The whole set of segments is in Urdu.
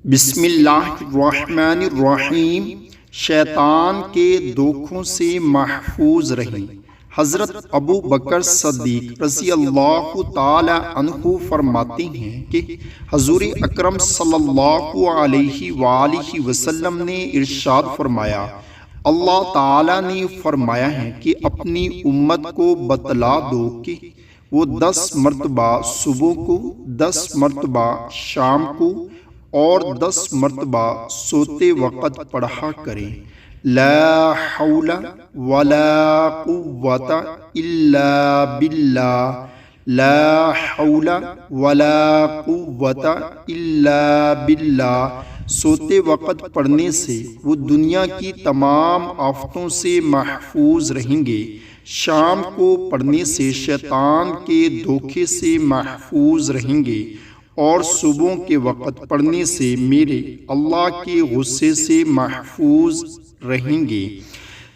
بسم اللہ الرحمن الرحیم۔ شیطان کے دھوکوں سے محفوظ رہیں۔ حضرت ابو بکر صدیق رضی اللہ تعالی عنہ فرماتے ہیں کہ حضور اکرم صلی اللہ علیہ وآلہ وسلم نے ارشاد فرمایا، اللہ تعالی نے فرمایا ہے کہ اپنی امت کو بتلا دو کہ وہ 10 مرتبہ صبح کو، 10 مرتبہ شام کو اور 10 مرتبہ سوتے وقت پڑھا کریں، لا حول ولا قوت الا باللہ، لا حول ولا قوت الا باللہ۔ سوتے وقت پڑھنے سے وہ دنیا کی تمام آفتوں سے محفوظ رہیں گے، شام کو پڑھنے سے شیطان کے دھوکے سے محفوظ رہیں گے، اور صبح کے وقت پڑھنے سے میرے اللہ کے غصے سے محفوظ رہیں گے۔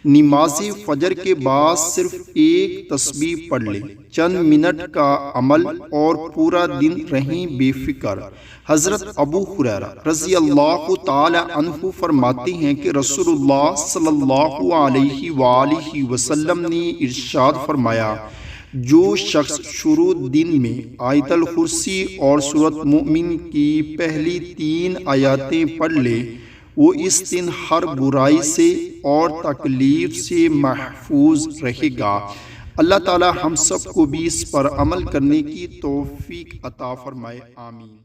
نماز فجر کے بعد صرف ایک تسبیح پڑھ لیں، چند منٹ کا عمل اور پورا دن رہیں بے فکر۔ حضرت ابو ہریرہ رضی اللہ تعالی عنہ فرماتے ہیں کہ رسول اللہ صلی اللہ علیہ وآلہ وسلم نے ارشاد فرمایا، جو شخص شروع دن میں آیت الکرسی اور سورۃ مومن کی پہلی 3 آیاتیں پڑھ لے، وہ اس دن ہر برائی سے اور تکلیف سے محفوظ رہے گا۔ اللہ تعالی ہم سب کو بھی اس پر عمل کرنے کی توفیق عطا فرمائے، آمین۔